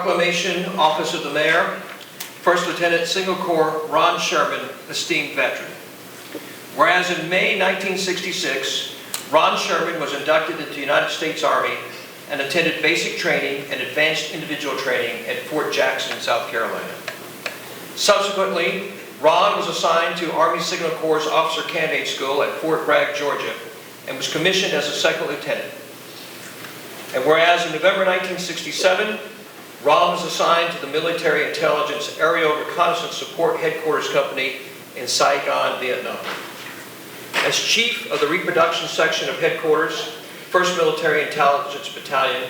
Proclamation, Office of the Mayor, First Lieutenant Single Corps Ron Sherman, Esteemed Veteran. Whereas in May 1966, Ron Sherman was inducted into the United States Army and attended basic training and advanced individual training at Fort Jackson, South Carolina. Subsequently, Ron was assigned to Army Signal Corps Officer Candidate School at Fort Bragg, Georgia, and was commissioned as a second lieutenant. And whereas in November 1967, Ron was assigned to the Military Intelligence Aerial Reconnaissance Support Headquarters Company in Saigon, Vietnam. As Chief of the Reproduction Section of Headquarters, 1st Military Intelligence Battalion,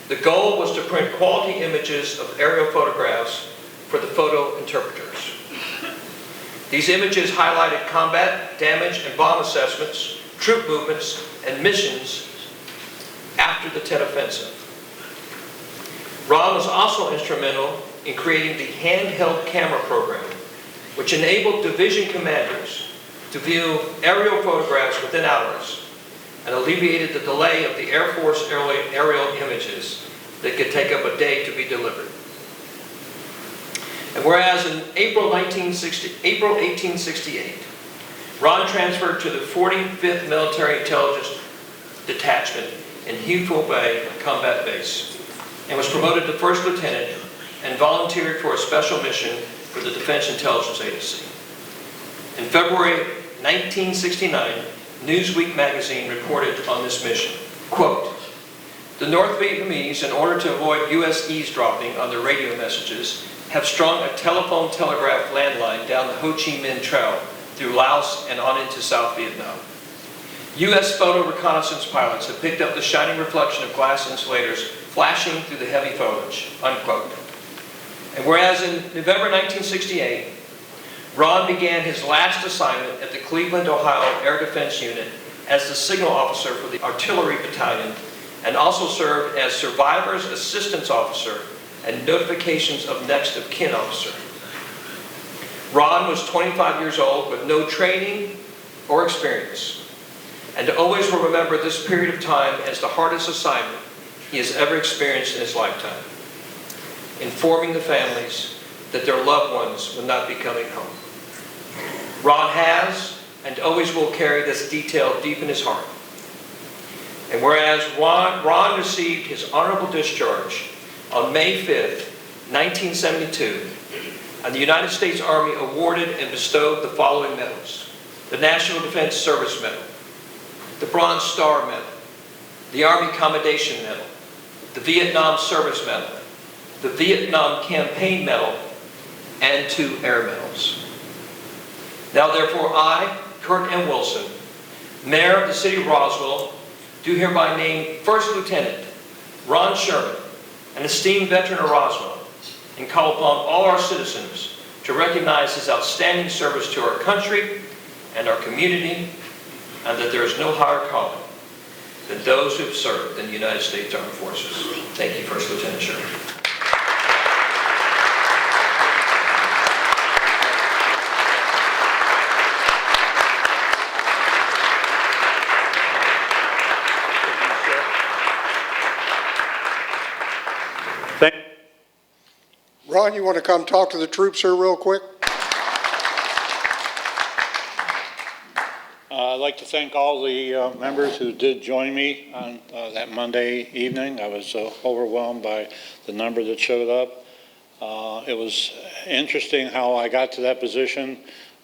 the goal was to print quality images of aerial photographs for the photo interpreters. These images highlighted combat, damage, and bomb assessments, troop movements, and missions after the Tet Offensive. Ron was also instrumental in creating the handheld camera program, which enabled division commanders to view aerial photographs within hours and alleviated the delay of the Air Force aerial images that could take up a day to be delivered. And whereas in April 1868, Ron transferred to the 45th Military Intelligence Detachment in Huful Bay Combat Base and was promoted to 1st Lieutenant and volunteered for a special mission for the Defense Intelligence Agency. In February 1969, Newsweek magazine reported on this mission, quote, "The North Vietnamese, in order to avoid U.S. eavesdropping on their radio messages, have strung a telephone telegraph landline down the Ho Chi Minh Trail through Laos and on into South Vietnam. U.S. photo reconnaissance pilots have picked up the shining reflection of glass insulators flashing through the heavy foliage," unquote. And whereas in November 1968, Ron began his last assignment at the Cleveland, Ohio Air Defense Unit as the signal officer for the Artillery Battalion and also served as Survivors Assistance Officer and Notifications of Next of Kin Officer. Ron was 25 years old with no training or experience, and always will remember this period of time as the hardest assignment he has ever experienced in his lifetime, informing the families that their loved ones will not be coming home. Ron has and always will carry this detail deep in his heart. And whereas Ron received his honorable discharge on May 5th, 1972, and the United States Army awarded and bestowed the following medals: the National Defense Service Medal, the Bronze Star Medal, the Army Commendation Medal, the Vietnam Service Medal, the Vietnam Campaign Medal, and 2 Air Medals. Now therefore I, Kurt M. Wilson, Mayor of the City of Roswell, do hereby name 1st Lieutenant Ron Sherman, an esteemed veteran of Roswell, and call upon all our citizens to recognize his outstanding service to our country and our community, and that there is no higher calling than those who have served in the United States Armed Forces. Thank you, 1st Lieutenant Sherman. Ron, you want to come talk to the troops here real quick? I'd like to thank all the members who did join me on that Monday evening. I was overwhelmed by the number that showed up. It was interesting how I got to that position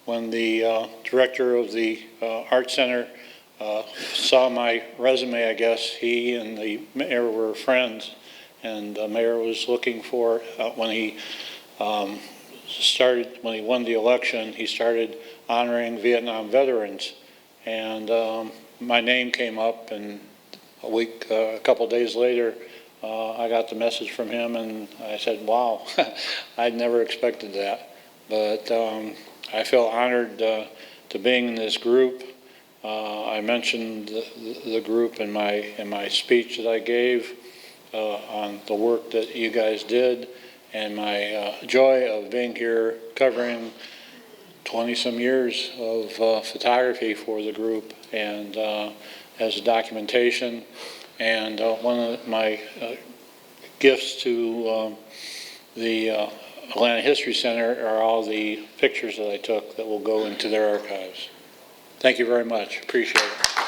when the director of the Art Center saw my resume. I guess he and the mayor were friends, and the mayor was looking for, when he won the election, he started honoring Vietnam veterans. And my name came up, and a couple days later, I got the message from him, and I said, wow, I'd never expected that. But I feel honored to being in this group. I mentioned the group in my speech that I gave on the work that you guys did, and my joy of being here covering 20-some years of photography for the group and as documentation. And one of my gifts to the Atlanta History Center are all the pictures that I took that will go into their archives. Thank you very much. Appreciate it.